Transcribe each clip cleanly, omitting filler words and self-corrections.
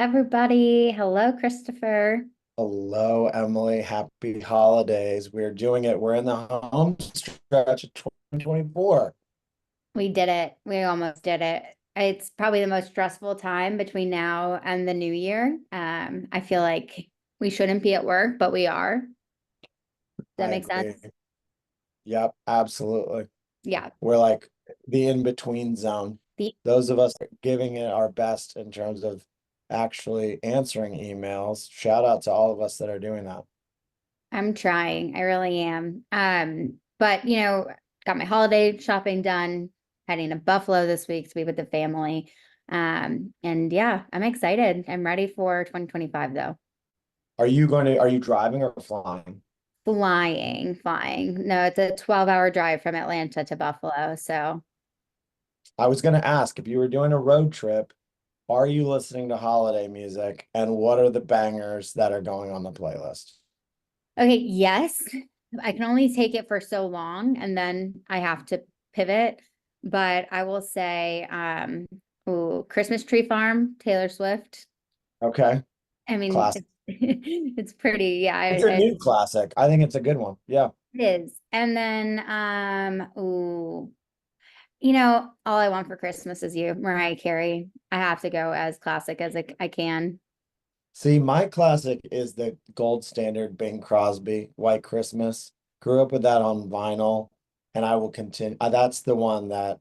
everybody. Hello, Christopher. Hello, Emily. Happy holidays. We're doing it. We're in the home stretch of 2024. We did it. We almost did it. It's probably the most stressful time between now and the new year. I feel like we shouldn't be at work, but we are. Does that I make agree. sense? Yep, absolutely. Yeah. We're like the in-between zone. The Those of us giving it our best in terms of actually answering emails. Shout out to all of us that are doing that. I'm trying. I really am. But got my holiday shopping done, heading to Buffalo this week to be with the family. And yeah, I'm excited. I'm ready for 2025 though. Are you driving or flying? Flying. No, it's a 12-hour drive from Atlanta to Buffalo. So, I was going to ask if you were doing a road trip, are you listening to holiday music and what are the bangers that are going on the playlist? okay, yes, I can only take it for so long and then I have to pivot. But I will say, ooh, Christmas Tree Farm, Taylor Swift. Okay. I mean, Classic. it's pretty, yeah, It's a new classic. I think it's a good one. Yeah. it is. And then, ooh, All I Want for Christmas Is You, Mariah Carey. I have to go as classic as I can. See, my classic is the gold standard Bing Crosby, White Christmas. Grew up with that on vinyl, and I will continue. That's the one that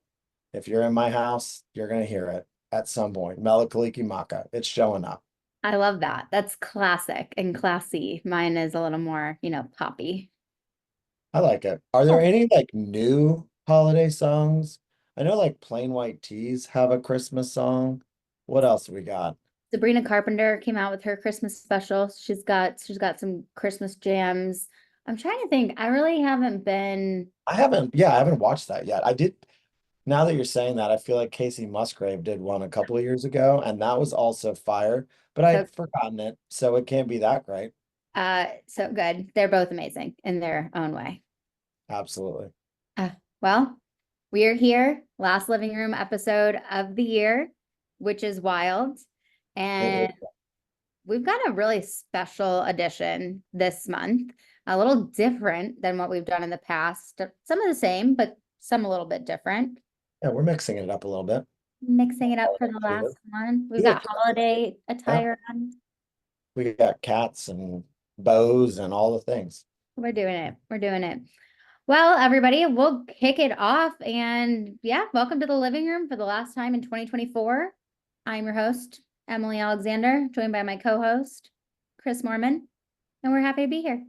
if you're in my house, you're gonna hear it at some point. Mele Kalikimaka. It's showing up. I love that. That's classic and classy. Mine is a little more, poppy. I like it. Are there Oh, any like new holiday songs? I know like Plain White Tees have a Christmas song. What else we got? Sabrina Carpenter came out with her Christmas special. She's got some Christmas jams. I'm trying to think. I really haven't been. I haven't watched that yet. I did. Now that you're saying that, I feel like Casey Musgrave did one a couple of years ago, and that was also fire, but So I'd forgotten it, so it can't be that great. so good. They're both amazing in their own way. Absolutely. Uh, well, we are here, last living room episode of the year, which is wild. And It we've got a really special edition this month, a little different than what we've done in the past. Some of the same, but some a little bit different. yeah, we're mixing it up a little bit. Mixing it up for the Creative. last one. We've Good. got holiday Yeah, attire on. we got cats and bows and all the things. We're doing it. We're doing it. Well, everybody, we'll kick it off. And yeah, welcome to the living room for the last time in 2024. I'm your host, Emily Alexander, joined by my co-host, Chris Mormon, and we're happy to be here.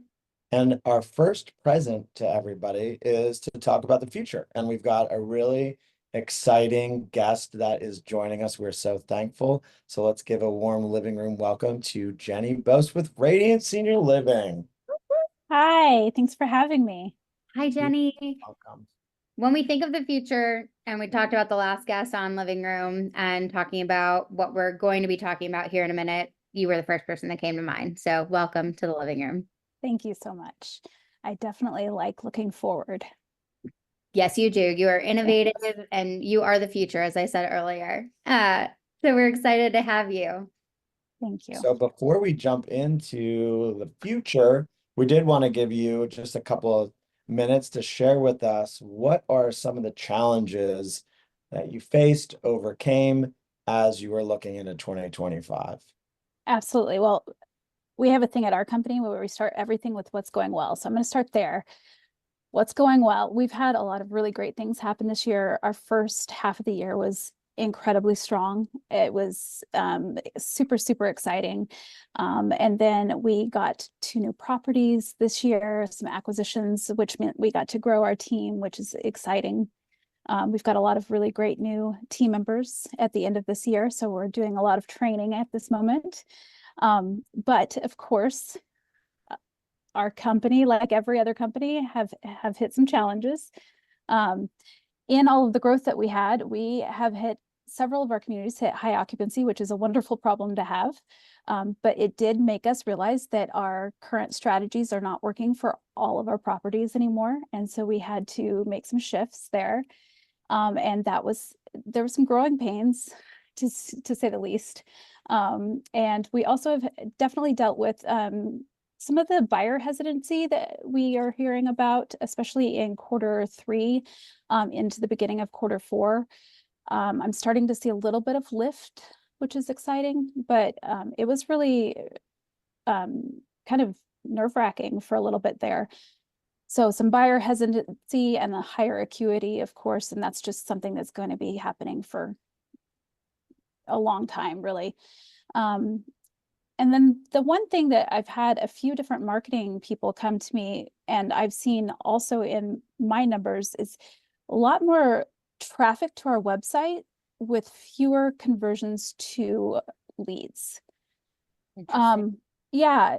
And our first present to everybody is to talk about the future. And we've got a really exciting guest that is joining us. We're so thankful. So let's give a warm living room welcome to Jenny Bose with Radiant Senior Living. Hi, thanks for having me. Hi, You're Jenny. welcome. When we think of the future, and we talked about the last guest on Living Room and talking about what we're going to be talking about here in a minute, you were the first person that came to mind. So welcome to the living room. Thank you so much. I definitely like looking forward. Yes, you do. You are innovative and you are the future, as I said earlier. So we're excited to have you. Thank you. So before we jump into the future, we did want to give you just a couple of minutes to share with us what are some of the challenges that you faced, overcame as you were looking into 2025. Absolutely. Well, we have a thing at our company where we start everything with what's going well. So I'm going to start there. What's going well? We've had a lot of really great things happen this year. Our first half of the year was incredibly strong. It was super, super exciting. And then we got 2 new properties this year, some acquisitions, which meant we got to grow our team, which is exciting. We've got a lot of really great new team members at the end of this year. So we're doing a lot of training at this moment. But of course, our company, like every other company, have hit some challenges. In all of the growth that we had, we have hit several of our communities hit high occupancy, which is a wonderful problem to have. But it did make us realize that our current strategies are not working for all of our properties anymore. And so we had to make some shifts there. And there were some growing pains to say the least. And we also have definitely dealt with some of the buyer hesitancy that we are hearing about, especially in quarter 3 into the beginning of quarter 4. I'm starting to see a little bit of lift, which is exciting, but it was really kind of nerve-wracking for a little bit there. So some buyer hesitancy and a higher acuity, of course, and that's just something that's going to be happening for a long time, really. And then the one thing that I've had a few different marketing people come to me, and I've seen also in my numbers, is a lot more traffic to our website with fewer conversions to leads. Interesting. Yeah,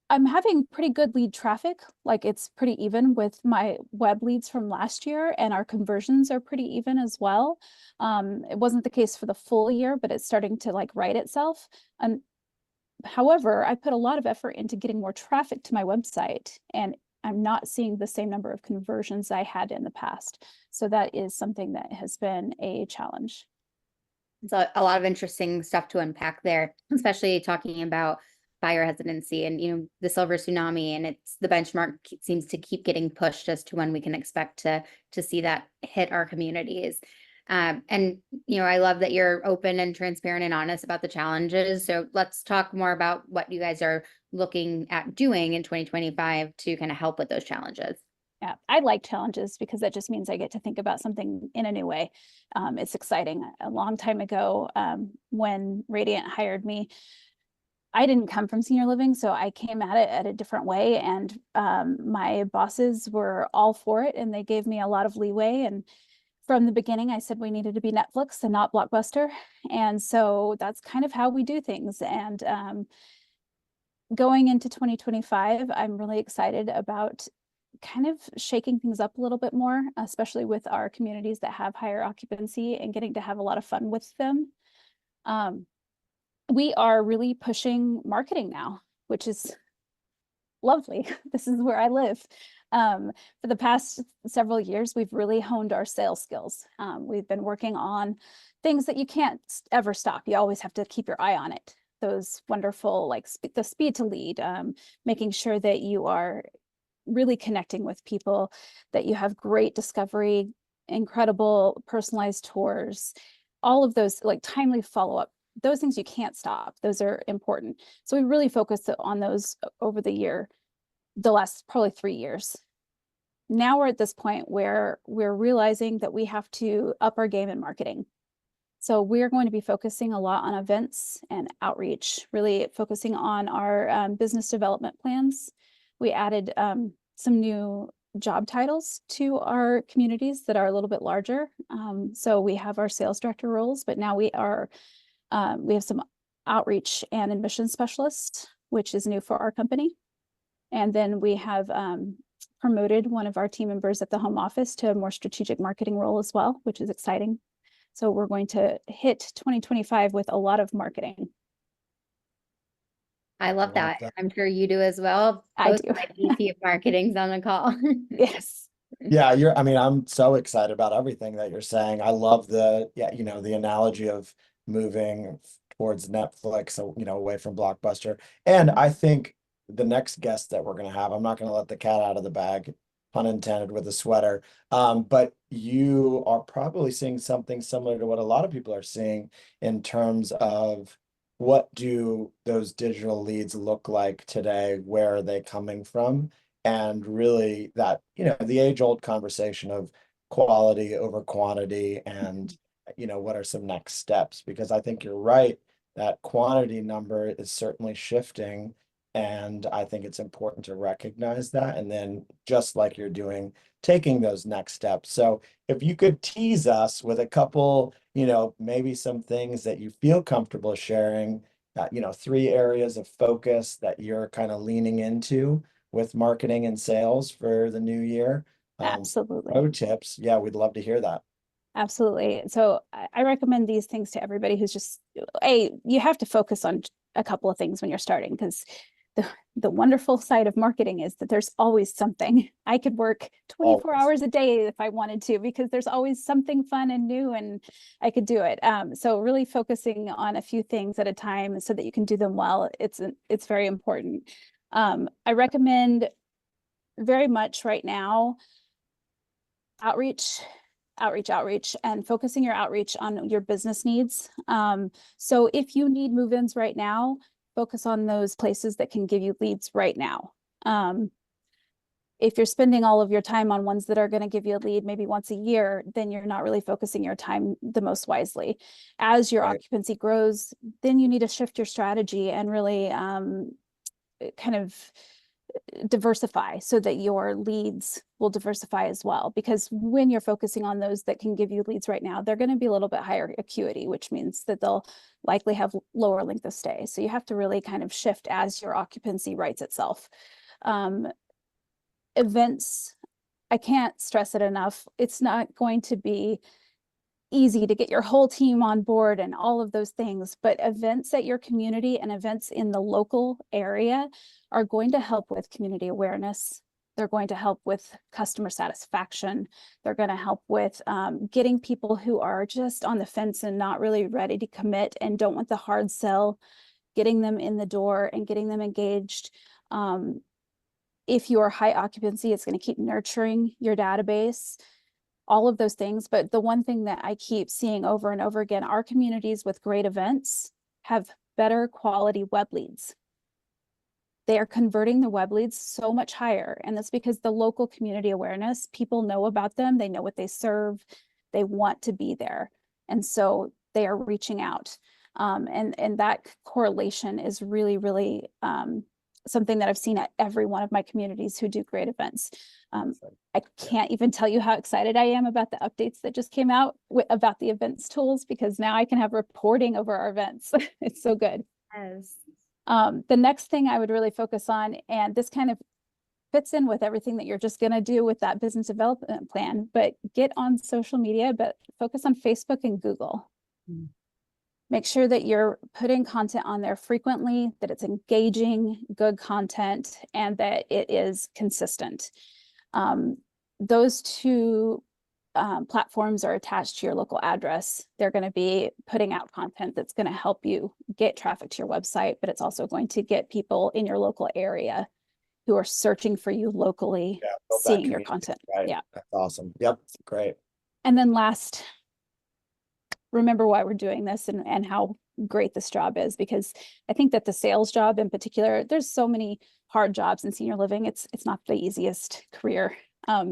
I'm having pretty good lead traffic. Like it's pretty even with my web leads from last year, and our conversions are pretty even as well. It wasn't the case for the full year, but it's starting to like right itself. And however, I put a lot of effort into getting more traffic to my website, and I'm not seeing the same number of conversions I had in the past. So that is something that has been a challenge. It's a lot of interesting stuff to unpack there, especially talking about buyer hesitancy and, the silver tsunami, and it's the benchmark seems to keep getting pushed as to when we can expect to see that hit our communities. And I love that you're open and transparent and honest about the challenges. So let's talk more about what you guys are looking at doing in 2025 to kind of help with those challenges. Yeah, I like challenges because that just means I get to think about something in a new way. It's exciting. A long time ago, when Radiant hired me, I didn't come from senior living, so I came at it at a different way, and my bosses were all for it, and they gave me a lot of leeway. And from the beginning, I said we needed to be Netflix and not Blockbuster, and so that's kind of how we do things. And going into 2025, I'm really excited about kind of shaking things up a little bit more, especially with our communities that have higher occupancy and getting to have a lot of fun with them. We are really pushing marketing now, which is lovely. This is where I live. For the past several years, we've really honed our sales skills. We've been working on things that you can't ever stop. You always have to keep your eye on it. Those wonderful, like the speed to lead, making sure that you are really connecting with people, that you have great discovery, incredible personalized tours, all of those, like timely follow-up. Those things you can't stop. Those are important. So we really focused on those over the last probably 3 years. Now we're at this point where we're realizing that we have to up our game in marketing. So we're going to be focusing a lot on events and outreach, really focusing on our business development plans. We added some new job titles to our communities that are a little bit larger. So we have our sales director roles, but now we have some outreach and admission specialists, which is new for our company. And then we have promoted one of our team members at the home office to a more strategic marketing role as well, which is exciting. So we're going to hit 2025 with a lot of marketing. I love that. I'm sure you do as well. I Both do. my VP of marketing's on the call. Yes. Yeah, I'm so excited about everything that you're saying. I love the analogy of moving towards Netflix, away from Blockbuster. And I think the next guest that we're going to have, I'm not going to let the cat out of the bag, pun intended, with a sweater. But you are probably seeing something similar to what a lot of people are seeing in terms of what do those digital leads look like today? Where are they coming from? And really that, the age-old conversation of quality over quantity and, what are some next steps? Because I think you're right, that quantity number is certainly shifting. And I think it's important to recognize that. And then just like you're doing, taking those next steps. So if you could tease us with a couple, maybe some things that you feel comfortable sharing, 3 areas of focus that you're kind of leaning into with marketing and sales for the new year. Absolutely. Pro tips. Yeah, we'd love to hear that. Absolutely. So I recommend these things to everybody who's just, you have to focus on a couple of things when you're starting, because the wonderful side of marketing is that there's always something. I could work 24 Always. hours a day if I wanted to, because there's always something fun and new and I could do it. So really focusing on a few things at a time so that you can do them well, it's very important. I recommend very much right now outreach, and focusing your outreach on your business needs. So if you need move-ins right now, focus on those places that can give you leads right now. If you're spending all of your time on ones that are going to give you a lead maybe once a year, then you're not really focusing your time the most wisely. As your Right. occupancy grows, then you need to shift your strategy and really kind of diversify so that your leads will diversify as well. Because when you're focusing on those that can give you leads right now, they're going to be a little bit higher acuity, which means that they'll likely have lower length of stay. So you have to really kind of shift as your occupancy rights itself. Events, I can't stress it enough. It's not going to be easy to get your whole team on board and all of those things, but events at your community and events in the local area are going to help with community awareness. They're going to help with customer satisfaction. They're going to help with getting people who are just on the fence and not really ready to commit and don't want the hard sell, getting them in the door and getting them engaged. If you are high occupancy, it's going to keep nurturing your database, all of those things. But the one thing that I keep seeing over and over again, our communities with great events have better quality web leads. They are converting the web leads so much higher. And that's because the local community awareness, people know about them. They know what they serve. They want to be there. And so they are reaching out. And that correlation is really, really something that I've seen at every one of my communities who do great events. I can't even tell you how excited I am about the updates that just came out about the events tools, because now I can have reporting over our events. It's so good. Yes. The next thing I would really focus on, and this kind of fits in with everything that you're just going to do with that business development plan, but get on social media, but focus on Facebook and Google. Mm. Make sure that you're putting content on there frequently, that it's engaging, good content, and that it is consistent. Those two platforms are attached to your local address. They're going to be putting out content that's going to help you get traffic to your website, but it's also going to get people in your local area who are searching for you locally, Yeah, build that seeing your community, content. right? Yeah. That's awesome. Yep. Great. And then last, remember why we're doing this and how great this job is, because I think that the sales job in particular, there's so many hard jobs in senior living. It's not the easiest career.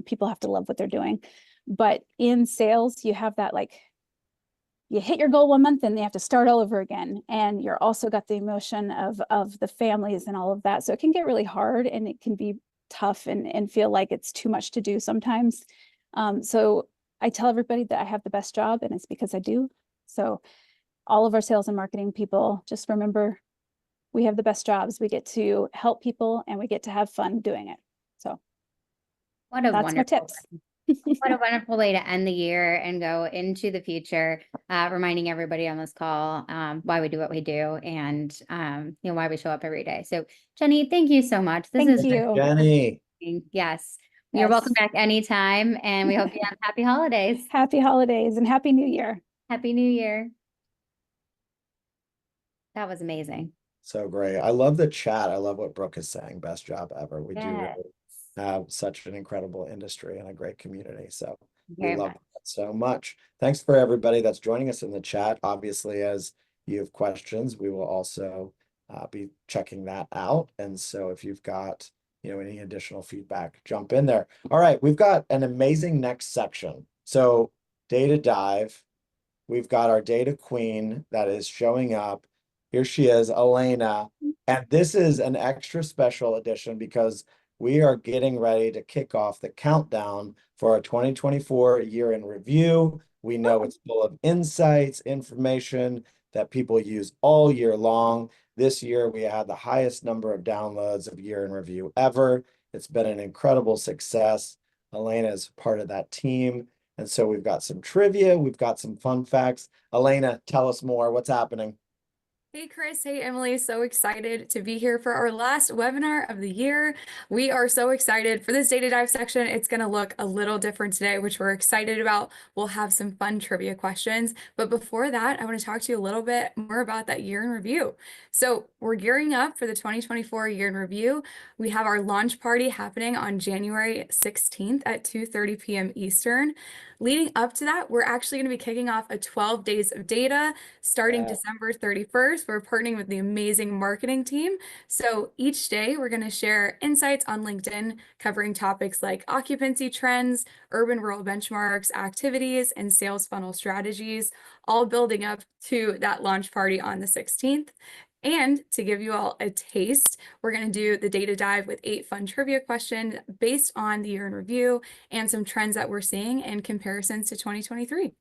People have to love what they're doing. But in sales, you have that, like, you hit your goal 1 month and they have to start all over again. And you're also got the emotion of the families and all of that. So it can get really hard and it can be tough and feel like it's too much to do sometimes. So I tell everybody that I have the best job, and it's because I do. So all of our sales and marketing people, just remember, we have the best jobs. We get to help people and we get to have fun doing it. So What a that's my wonderful, tips. what a wonderful way to end the year and go into the future, reminding everybody on this call why we do what we do and why we show up every day. So Jenny, thank you so much. This Thank is you. Jenny. Yes. You're welcome back anytime, and we hope you have happy holidays. Happy holidays and Happy New Year. Happy New Year. That was amazing. So great. I love the chat. I love what Brooke is saying. Best job ever. We do Yes. really have such an incredible industry and a great community. So Very we love much. that so much. Thanks for everybody that's joining us in the chat. Obviously, as you have questions, we will also be checking that out. And so if you've got any additional feedback, jump in there. All right, we've got an amazing next section. So data dive. We've got our data queen that is showing up. Here she is, Elena. And this is an extra special edition because we are getting ready to kick off the countdown for our 2024 year in review. We know it's full of insights, information that people use all year long. This year, we had the highest number of downloads of year in review ever. It's been an incredible success. Elena is part of that team. And so we've got some trivia, we've got some fun facts. Elena, tell us more. What's happening? Hey Chris, hey Emily, so excited to be here for our last webinar of the year. We are so excited for this data dive section. It's going to look a little different today, which we're excited about. We'll have some fun trivia questions. But before that, I want to talk to you a little bit more about that year in review. So we're gearing up for the 2024 year in review. We have our launch party happening on January 16th at 2:30 p.m. Eastern. Leading up to that, we're actually going to be kicking off a 12 days of data starting Yeah. December 31st. We're partnering with the amazing marketing team. So each day we're going to share insights on LinkedIn covering topics like occupancy trends, urban rural benchmarks, activities, and sales funnel strategies, all building up to that launch party on the 16th. And to give you all a taste, we're going to do the data dive with 8 fun trivia questions based on the year in review and some trends that we're seeing in comparisons to 2023.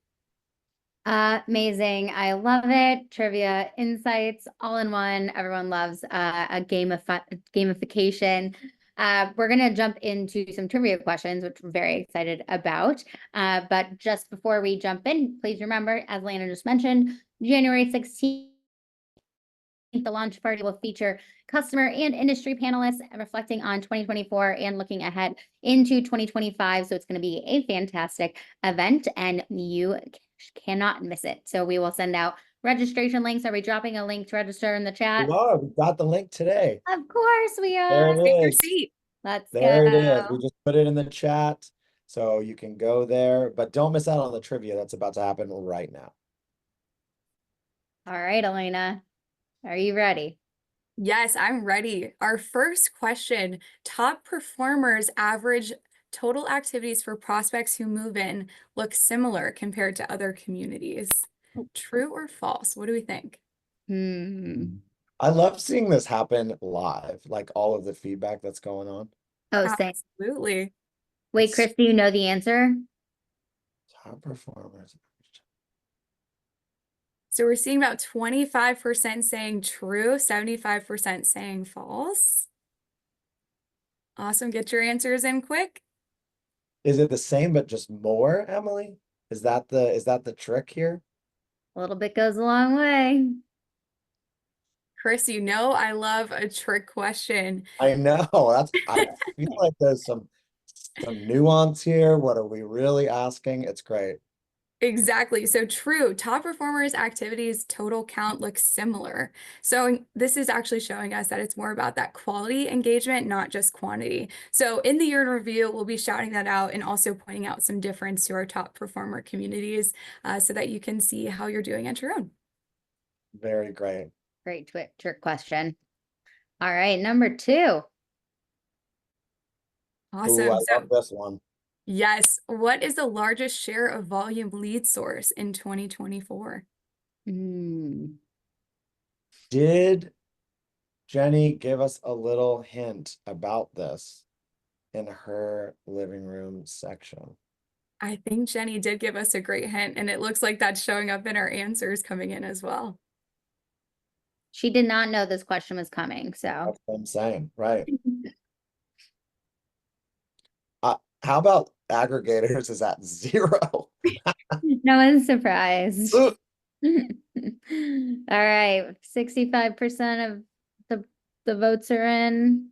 Amazing. I love it. Trivia insights all in one. Everyone loves a gamification. We're going to jump into some trivia questions, which we're very excited about. But just before we jump in, please remember, as Lana just mentioned, January 16th, the launch party will feature customer and industry panelists reflecting on 2024 and looking ahead into 2025. So it's going to be a fantastic event and you cannot miss it. So we will send out registration links. Are we dropping a link to register in the chat? We got the link today. Of course we There are. it Take your is. seat. Let's There it is. go. We just put it in the chat, so you can go there, but don't miss out on the trivia that's about to happen right now. All right, Elena, are you ready? Yes, I'm ready. Our first question, top performers average total activities for prospects who move in look similar compared to other communities. True or false? What do we think? I love seeing this happen live, like all of the feedback that's going on. Oh, same. Absolutely. Wait, It's- Chris, do you know the answer? Top performers. So we're seeing about 25% saying true, 75% saying false. Awesome. Get your answers in quick. Is it the same but just more, Emily? Is that the trick here? A little bit goes a long way. Chris, you know I love a trick question. I know. I feel like there's some nuance here. What are we really asking? It's great. Exactly. So true. Top performers activities total count looks similar. So this is actually showing us that it's more about that quality engagement, not just quantity. So in the year in review, we'll be shouting that out and also pointing out some difference to our top performer communities so that you can see how you're doing at your own. Very great. Great trick question. All right, number 2. Awesome. Ooh, I So love this one. yes, what is the largest share of volume lead source in 2024? Did Jenny give us a little hint about this in her living room section? I think Jenny did give us a great hint, and it looks like that's showing up in our answers coming in as well. She did not know this question was coming, so. That's what I'm saying, right? How about aggregators is at 0? No one's surprised. Ugh. All right, 65% of the votes are in.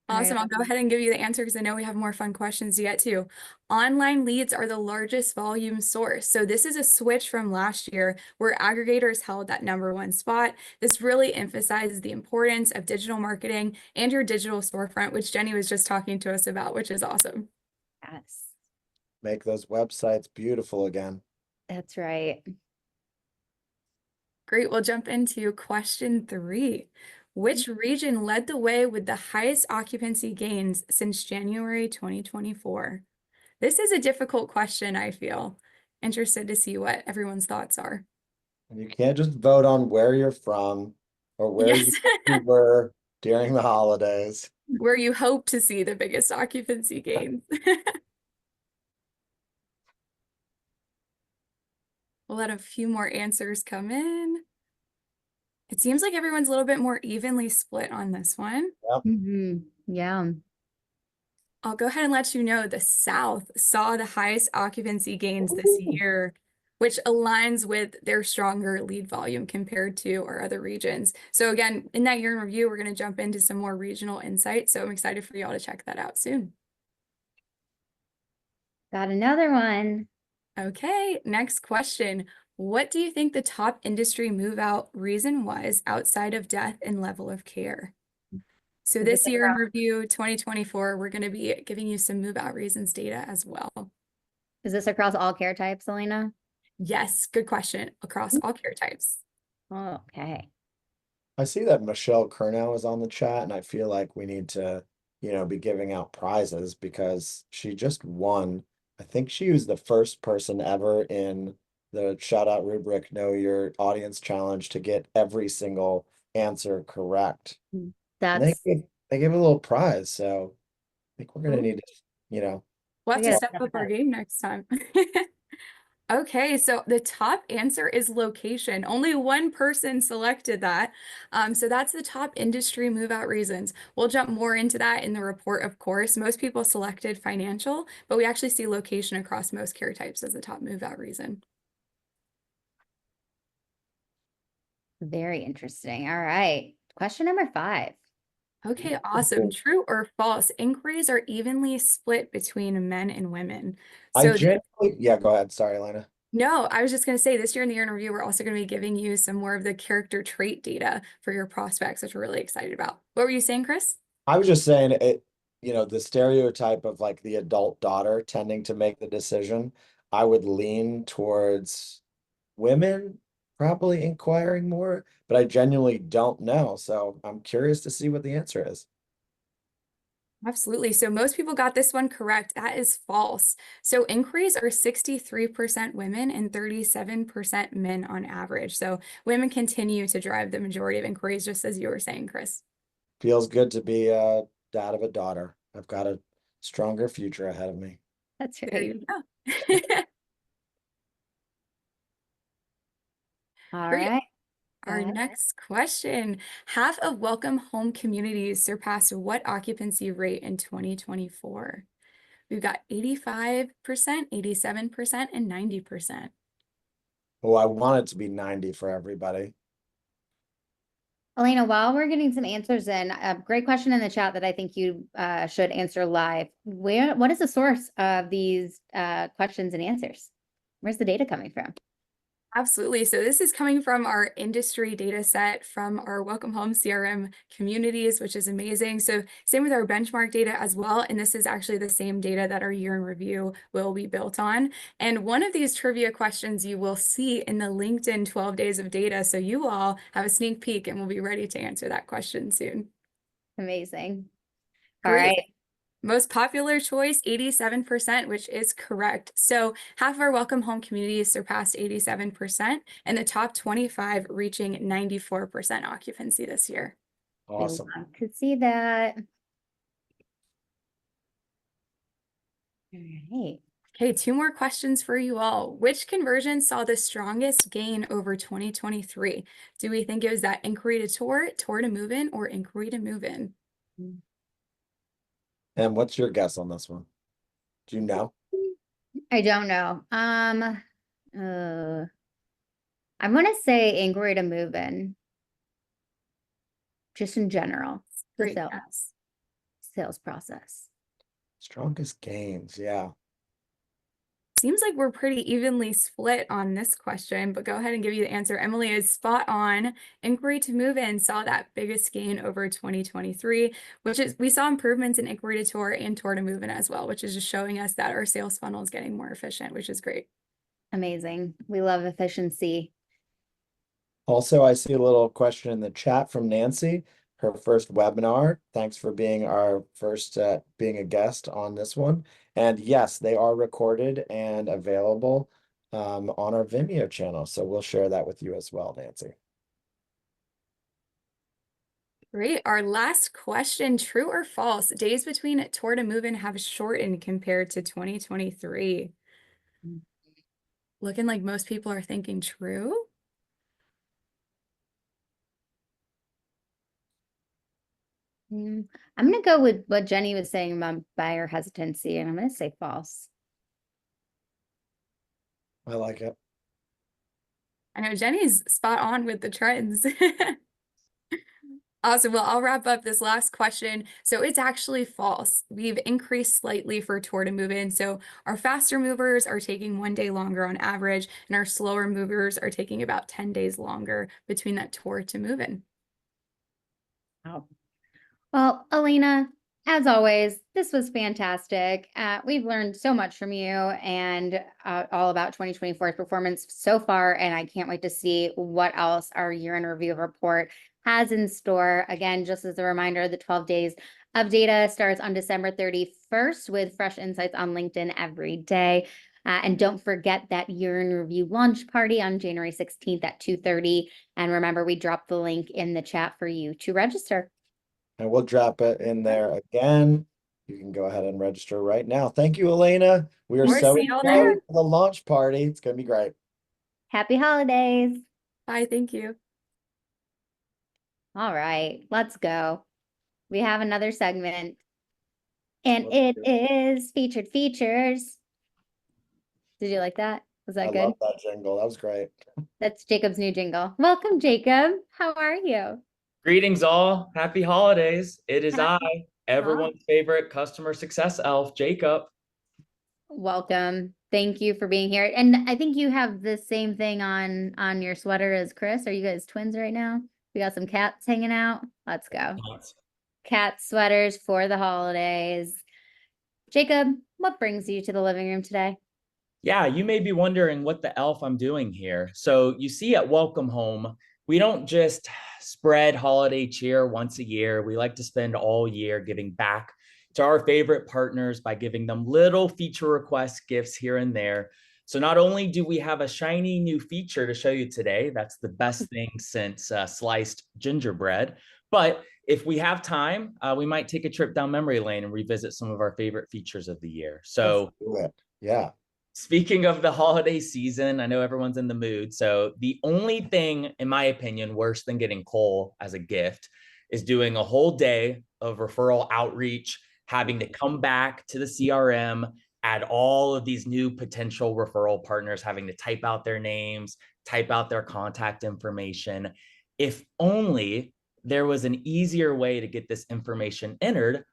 All Awesome. right. I'll go ahead and give you the answer because I know we have more fun questions to get to. Online leads are the largest volume source. So this is a switch from last year where aggregators held that #1 spot. This really emphasizes the importance of digital marketing and your digital storefront, which Jenny was just talking to us about, which is awesome. Yes, Make those websites beautiful again. that's right. Great. We'll jump into question 3. Which region led the way with the highest occupancy gains since January 2024? This is a difficult question, I feel. Interested to see what everyone's thoughts are. And you can't just vote on where you're from or where Yes. you were during the holidays. Where you hope to see the biggest occupancy gains. We'll let a few more answers come in. It seems like everyone's a little bit more evenly split on this one. Yeah. I'll go ahead and let you know the South saw the highest occupancy gains this year which aligns with their stronger lead volume compared to our other regions. So again, in that year in review, we're going to jump into some more regional insights. So I'm excited for y'all to check that out soon. Got another one. Okay, next question. What do you think the top industry move out reason was outside of death and level of care? So Is this this year in across- review 2024, we're going to be giving you some move out reasons data as well. Is this across all care types, Elena? Yes, good question. Across all care types. Okay. I see that Michelle Kernow is on the chat, and I feel like we need to, be giving out prizes because she just won. I think she was the first person ever in the shout out rubric Know Your Audience Challenge to get every single answer correct. And That's they gave a little prize, so I think we're gonna Ooh. need to, We'll have We to gotta step step up our up. game next time. Okay, so the top answer is location. Only one person selected that. So that's the top industry move out reasons. We'll jump more into that in the report, of course. Most people selected financial, but we actually see location across most care types as the top move out reason. very interesting. All right. Question number 5. Okay, awesome. True or false? Inquiries are evenly split between men and women. I So genuinely, yeah, go ahead. Sorry, Elena. no, I was just going to say this year in the year in review, we're also going to be giving you some more of the character trait data for your prospects, which we're really excited about. What were you saying, Chris? I was just saying it, the stereotype of like the adult daughter tending to make the decision, I would lean towards women probably inquiring more, but I genuinely don't know. So I'm curious to see what the answer is. Absolutely. So most people got this one correct. That is false. So inquiries are 63% women and 37% men on average. So women continue to drive the majority of inquiries, just as you were saying, Chris. Feels good to be a dad of a daughter. I've got a stronger future ahead of me. That's There right. you go. All Great. right. Our Got it. next question, half of welcome home communities surpassed what occupancy rate in 2024? We've got 85%, 87%, and 90%. Oh, I want it to be 90 for everybody. Elena, while we're getting some answers in, a great question in the chat that I think you should answer live. What is the source of these questions and answers? Where's the data coming from? Absolutely. So this is coming from our industry data set from our Welcome Home CRM communities, which is amazing. So same with our benchmark data as well. And this is actually the same data that our year in review will be built on. And one of these trivia questions you will see in the LinkedIn 12 days of data. So you all have a sneak peek and we'll be ready to answer that question soon. Amazing. All Great. right. Most popular choice, 87%, which is correct. So half of our welcome home communities surpassed 87%, and the top 25 reaching 94% occupancy this year. Awesome. We love to see that. All right. Okay, 2 more questions for you all. Which conversion saw the strongest gain over 2023? Do we think it was that inquiry to tour, tour to move in, or inquiry to move in? And what's your guess on this one? Do you know? I don't know. I'm gonna say inquiry to move in. Just in general, the Great guess. sales process. Strongest gains, yeah. Seems like we're pretty evenly split on this question, but go ahead and give you the answer. Emily is spot on. Inquiry to move in saw that biggest gain over 2023, which is we saw improvements in inquiry to tour and tour to move in as well, which is just showing us that our sales funnel is getting more efficient, which is great. Amazing. We love efficiency. Also, I see a little question in the chat from Nancy, her first webinar. Thanks for being our first, being a guest on this one. And yes, they are recorded and available on our Vimeo channel. So we'll share that with you as well, Nancy. Great. Our last question, true or false? Days between tour to move in have shortened compared to 2023. Looking like most people are thinking true. I'm gonna go with what Jenny was saying about buyer hesitancy, and I'm gonna say false. I like it. I know Jenny's spot on with the trends. Awesome. Well, I'll wrap up this last question. So it's actually false. We've increased slightly for tour to move in. So our faster movers are taking 1 day longer on average, and our slower movers are taking about 10 days longer between that tour to move in. Wow. Well, Elena, as always, this was fantastic. We've learned so much from you and all about 2024's performance so far, and I can't wait to see what else our year in review report has in store. Again, just as a reminder, the 12 days of data starts on December 31st with fresh insights on LinkedIn every day. And don't forget that year in review launch party on January 16th at 2:30. And remember, we dropped the link in the chat for you to register. And we'll drop it in there again. You can go ahead and register right now. Thank you, Elena. We are Of course, so see y'all excited there. for the launch party. It's going to be great. Happy holidays. Bye. Thank you. All right, let's go. We have another segment, and Let's it do it. is featured features. Did you like that? Was that I good? love that jingle. That was great. That's Jacob's new jingle. Welcome, Jacob. How are you? Greetings all. Happy holidays. It is I, Happy everyone's favorite customer success elf, Jacob. Welcome. Thank you for being here. And I think you have the same thing on your sweater as Chris. Are you guys twins right now? We got some cats hanging out. Let's go. Cat sweaters for the holidays. Jacob, what brings you to the living room today? Yeah, you may be wondering what the elf I'm doing here. So you see at Welcome Home, we don't just spread holiday cheer once a year. We like to spend all year giving back to our favorite partners by giving them little feature request gifts here and there. So not only do we have a shiny new feature to show you today, that's the best thing since sliced gingerbread, but if we have time, we might take a trip down memory lane and revisit some of our favorite features of the year. So Let's do it. Yeah. speaking of the holiday season, I know everyone's in the mood. So the only thing, in my opinion, worse than getting coal as a gift is doing a whole day of referral outreach, having to come back to the CRM, add all of these new potential referral partners, having to type out their names, type out their contact information. If only there was an easier way to get this information entered.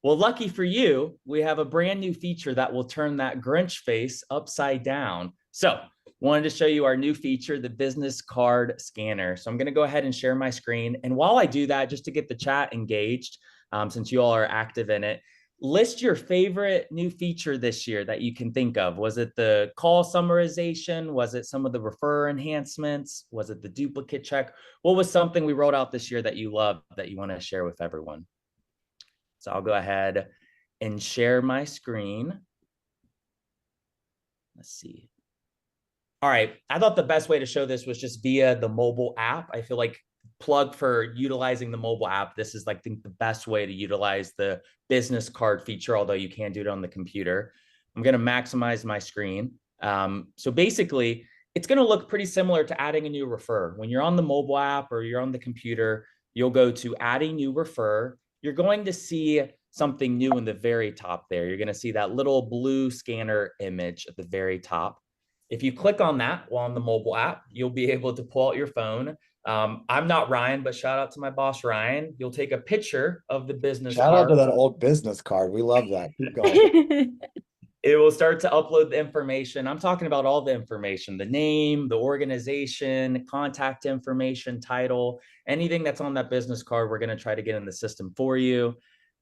Well, lucky for you, we have a brand new feature that will turn that Grinch face upside down. So wanted to show you our new feature, the business card scanner. So I'm going to go ahead and share my screen. And while I do that, just to get the chat engaged, since you all are active in it, list your favorite new feature this year that you can think of. Was it the call summarization? Was it some of the refer enhancements? Was it the duplicate check? What was something we rolled out this year that you loved that you want to share with everyone? So I'll go ahead and share my screen. Let's see. All right. I thought the best way to show this was just via the mobile app. I feel like plug for utilizing the mobile app. This is like the best way to utilize the business card feature, although you can do it on the computer. I'm going to maximize my screen. So basically, it's going to look pretty similar to adding a new refer. When you're on the mobile app or you're on the computer, you'll go to add a new refer. You're going to see something new in the very top there. You're going to see that little blue scanner image at the very top. If you click on that while on the mobile app, you'll be able to pull out your phone. I'm not Ryan, but shout out to my boss, Ryan. You'll take a picture of the business Shout card. out to that old business card. We love that. Keep going. It will start to upload the information. I'm talking about all the information, the name, the organization, contact information, title, anything that's on that business card, we're going to try to get in the system for you.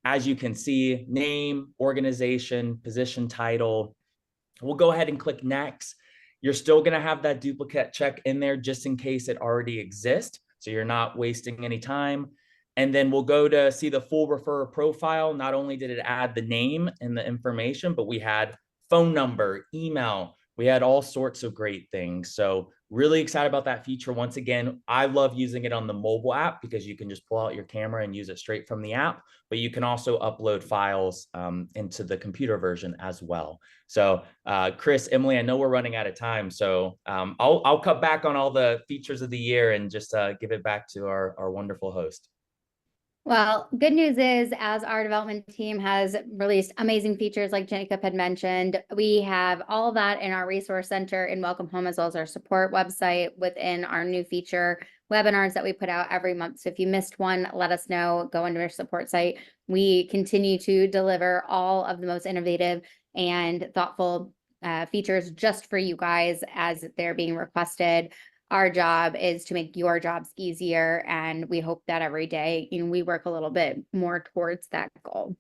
As you can see, name, organization, position, title. We'll go ahead and click next. You're still going to have that duplicate check in there just in case it already exists. So you're not wasting any time. And then we'll go to see the full referrer profile. Not only did it add the name and the information, but we had phone number, email. We had all sorts of great things. So really excited about that feature. Once again, I love using it on the mobile app because you can just pull out your camera and use it straight from the app, but you can also upload files into the computer version as well. So Chris, Emily, I know we're running out of time. So I'll cut back on all the features of the year and just give it back to our wonderful host. Well, good news is, as our development team has released amazing features like Jacob had mentioned, we have all that in our resource center in Welcome Home, as well as our support website within our new feature webinars that we put out every month. So if you missed one, let us know, go into our support site. We continue to deliver all of the most innovative and thoughtful features just for you guys as they're being requested. Our job is to make your jobs easier, and we hope that every day, we work a little bit more towards that goal.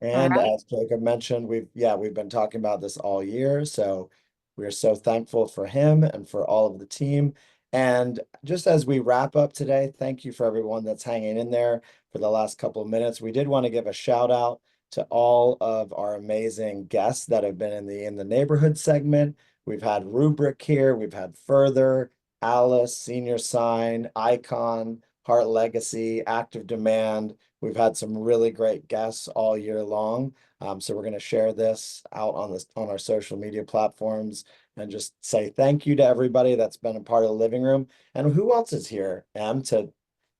And right. as Jacob mentioned, we've been talking about this all year. So we're so thankful for him and for all of the team. And just as we wrap up today, thank you for everyone that's hanging in there for the last couple of minutes. We did want to give a shout out to all of our amazing guests that have been in the neighborhood segment. We've had Rubric here, we've had Further, Alice, Senior Sign, Icon, Heart Legacy, Active Demand. We've had some really great guests all year long. So we're going to share this out on our social media platforms and just say thank you to everybody that's been a part of the living room. And who else is here, Em, to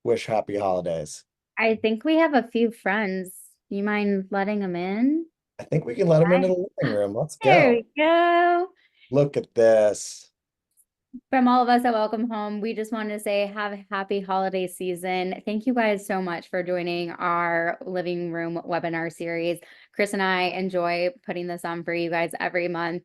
wish happy holidays? I think we have a few friends. You mind letting them in? I think we can let them into the living room. Let's There go. we go. Look at this. From all of us at Welcome Home, we just wanted to say have a happy holiday season. Thank you guys so much for joining our living room webinar series. Chris and I enjoy putting this on for you guys every month.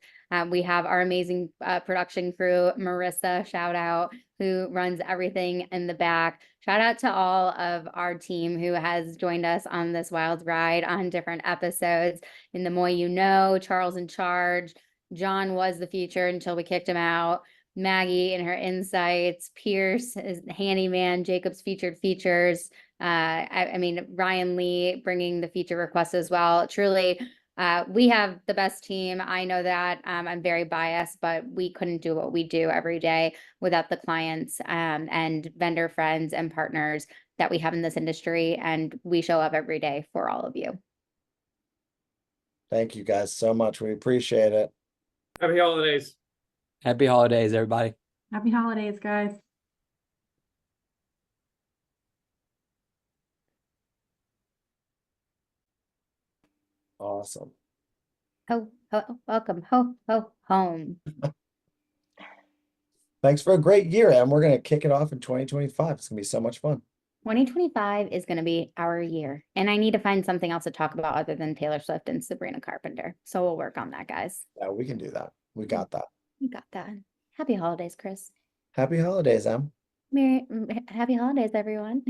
We have our amazing production crew, Marissa, shout out, who runs everything in the back. Shout out to all of our team who has joined us on this wild ride on different episodes. In the More You Know, Charles in Charge, John was the feature until we kicked him out. Maggie and her insights, Pierce is handyman, Jacob's featured features. I mean, Ryan Lee bringing the feature requests as well. Truly, we have the best team. I know that. I'm very biased, but we couldn't do what we do every day without the clients and vendor friends and partners that we have in this industry. And we show up every day for all of you. Thank you guys so much. We appreciate it. Happy holidays. Happy holidays, everybody. Happy holidays, guys. Awesome. Welcome home. Thanks for a great year, Em. We're going to kick it off in 2025. It's going to be so much fun. 2025 is going to be our year, and I need to find something else to talk about other than Taylor Swift and Sabrina Carpenter. So we'll work on that, guys. Yeah, we can do that. We got that. You got that. Happy holidays, Chris. Happy holidays, Em. Happy holidays, everyone.